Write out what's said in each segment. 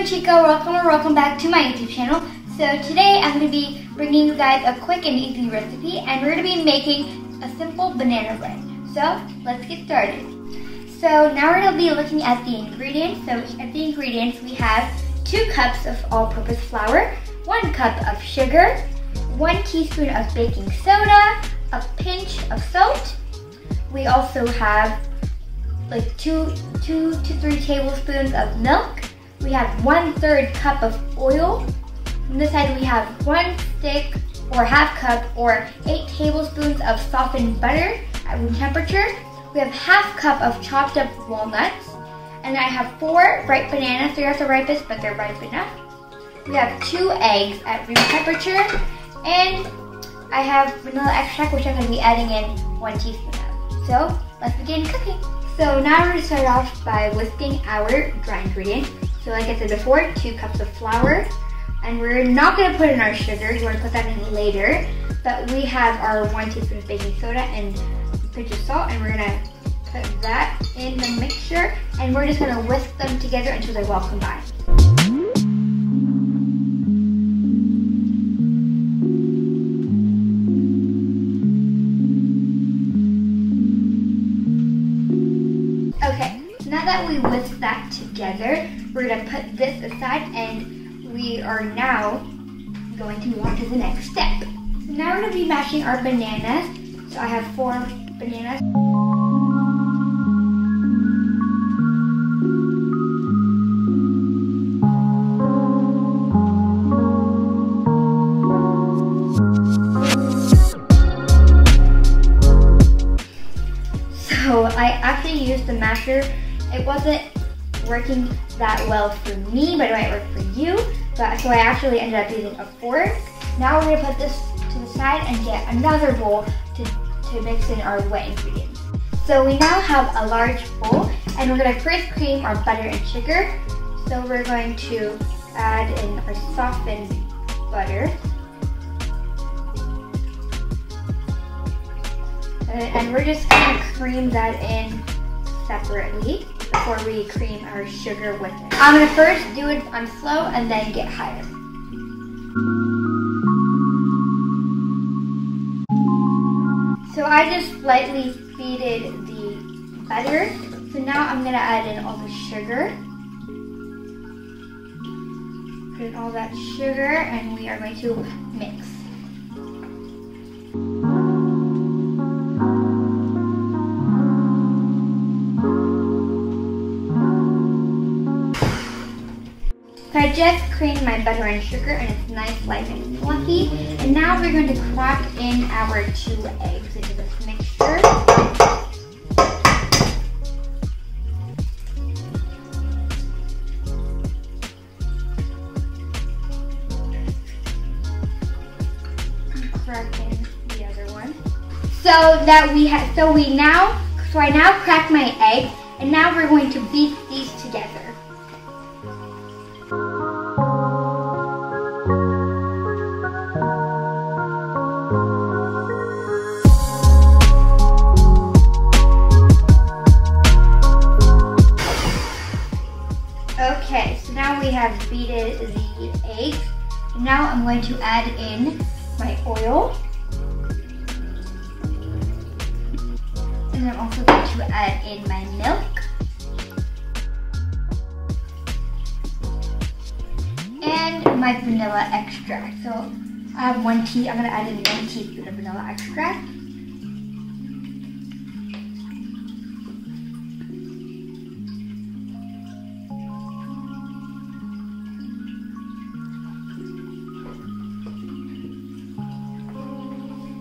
Chico, welcome back to my YouTube channel. So today I'm going to be bringing you guys a quick and easy recipe, and we're going to be making a simple banana bread. So let's get started. So now we're going to be looking at the ingredients. So at the ingredients we have 2 cups of all-purpose flour, 1 cup of sugar, 1 teaspoon of baking soda, a pinch of salt. We also have like 2 to 3 tablespoons of milk. We have 1/3 cup of oil. On this side we have 1 stick or half cup or 8 tablespoons of softened butter at room temperature. We have half cup of chopped up walnuts. And I have 4 ripe bananas. They're not the ripest, but they're ripe enough. We have 2 eggs at room temperature. And I have vanilla extract, which I'm going to be adding in 1 teaspoon of. So let's begin cooking. So now we're going to start off by whisking our dry ingredients. So like I said before, 2 cups of flour. And we're not going to put in our sugar. You want to put that in later. But we have our 1 teaspoon of baking soda and a pinch of salt. And we're going to put that in the mixture. And we're just going to whisk them together until they're well combined. Okay, now that we whisk that together, we're going to put this aside, and we are now going to move on to the next step. So now we're going to be mashing our bananas. So I have 4 bananas. So I actually used the masher. It wasn't working that well for me, but it might work for you. So I actually ended up using a fork. Now we're gonna put this to the side and get another bowl to mix in our wet ingredients. So we now have a large bowl, and we're gonna first cream our butter and sugar. So we're going to add in our softened butter. And we're just gonna cream that in separately before we cream our sugar with it. I'm gonna first do it on slow and then get higher. So I just lightly beated the butter. So now I'm gonna add in all the sugar. Put in all that sugar, and we are going to mix. So I just creamed my butter and sugar, and it's nice, light, and fluffy. And now we're going to crack in our 2 eggs into this mixture. Crack in the other one. So I now cracked my egg, and now we're going to beat these together. Okay, so now we have beaten the eggs. Now I'm going to add in my oil. And I'm also going to add in my milk. And my vanilla extract. So I have I'm going to add in 1 teaspoon of vanilla extract.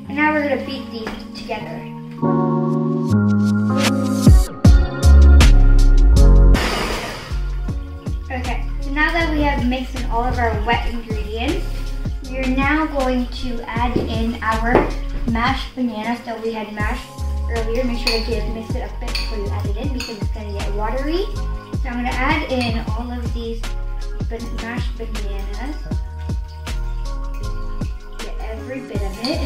And now we're going to beat these together. Okay, so now that we have mixed in all of our wet ingredients, we're now going to add in our mashed bananas that we had mashed earlier. Make sure that you mix it up a bit before you add it in, because it's going to get watery. So I'm going to add in all of these mashed bananas. Get every bit of it.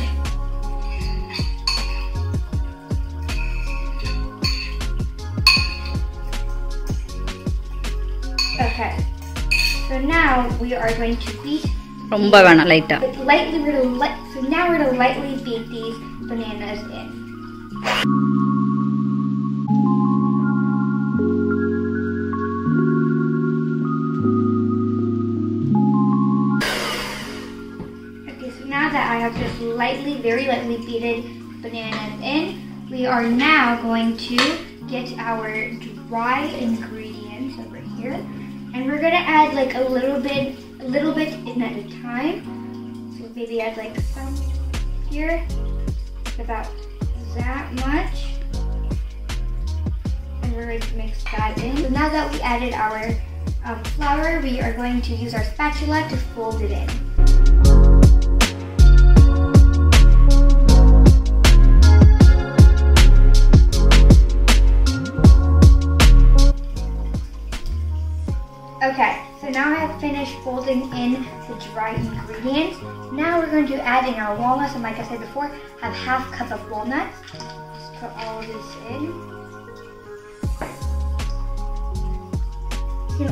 Okay, so now we are going to beat. ரொம்ப வேணாம் லைட்டா. Lightly, so now we're going to lightly beat these bananas in. Okay, so now that I have just very lightly beaten bananas in, we are now going to get our dry ingredients over here, and we're going to add like a little bit in at a time. So maybe add like some here, about that much, and we're going to mix that in. So now that we added our flour, we are going to use our spatula to fold it in. Okay, so now I have finished folding in the dry ingredients. Now we're going to add in our walnuts, and like I said before, have half cup of walnuts. Just put all of this in. You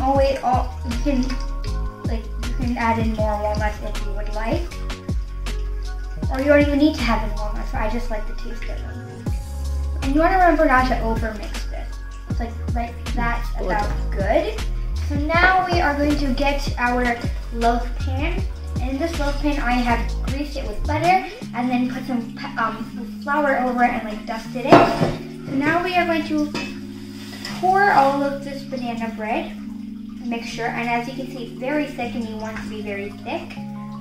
can add in more walnuts if you would like, or you don't even need to have in walnuts. I just like the taste of them. And you want to remember not to over mix this. It's like that's about good. So now we are going to get our loaf pan. And in this loaf pan, I have greased it with butter and then put some flour over it and like dusted it. So now we are going to pour all of this banana bread mixture. And as you can see, it's very thick and you want it to be very thick.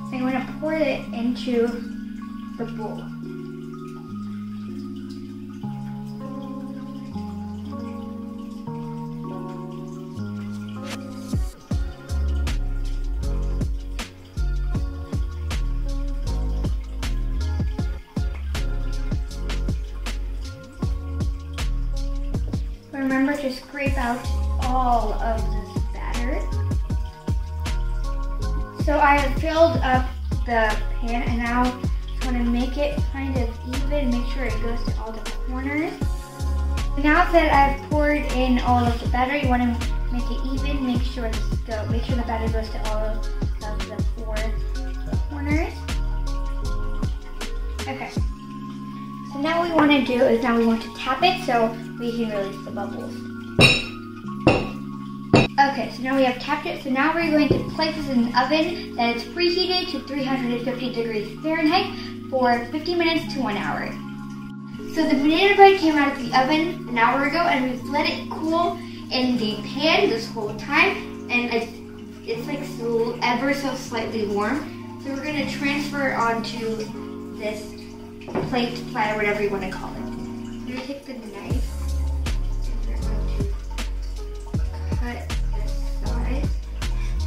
So you want to pour it into the bowl. Remember to scrape out all of this batter. So I have filled up the pan, and now I just want to make it kind of even, make sure it goes to all the corners. Now that I've poured in all of the batter, you want to make it even, make sure the batter goes to all of the 4 corners. Okay. So now what we want to do is we want to tap it so we can release the bubbles. Okay, so now we have tapped it. So now we're going to place this in an oven that is preheated to 350 degrees Fahrenheit for 50 minutes to 1 hour. So the banana bread came out of the oven an hour ago, and we've let it cool in the pan this whole time, and it's like ever so slightly warm. So we're going to transfer it onto this plate, platter, whatever you want to call it. We're going to take the knife and we're going to cut this side.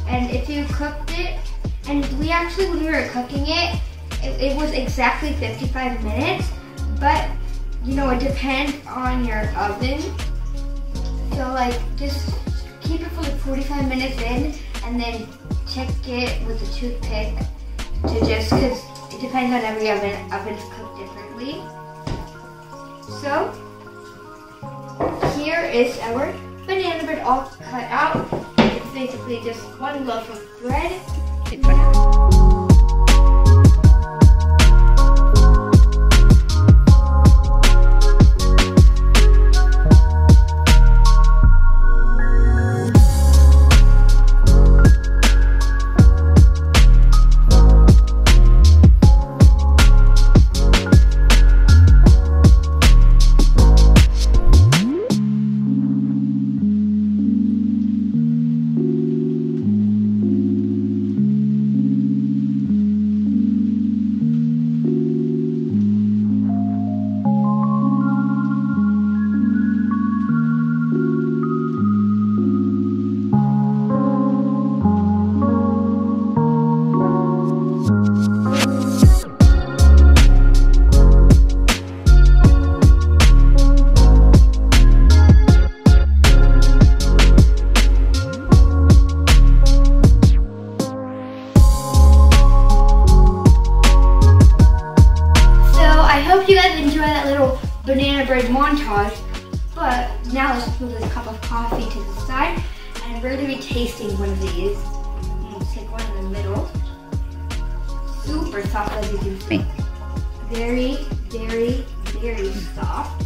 And if you cooked it, and we actually, when we were cooking it, it was exactly 55 minutes, but you know, it depends on your oven. So like, just keep it for like 45 minutes in, and then check it with a toothpick to just, because it depends on every oven. Ovens cook differently. So here is our banana bread all cut out. It's basically just one loaf of bread. Banana bread montage, but now let's move this cup of coffee to the side, and we're going to be tasting one of these. See one in the middle. Super soft, as you can see. Very, very, very soft.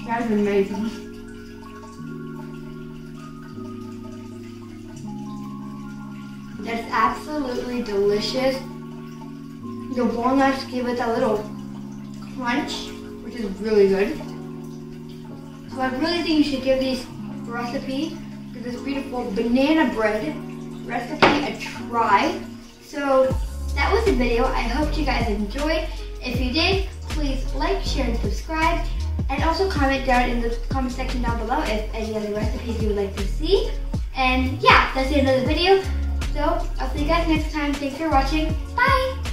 That's amazing. That's absolutely delicious. The walnuts give it a little crunch, which is really good. So I really think you should give this recipe, this beautiful banana bread recipe, a try. So that was the video. I hope you guys enjoyed. If you did, please like, share, and subscribe. And also comment down in the comment section down below if any other recipes you would like to see. And yeah, that's the end of the video. So I'll see you guys next time. Thanks for watching. Bye!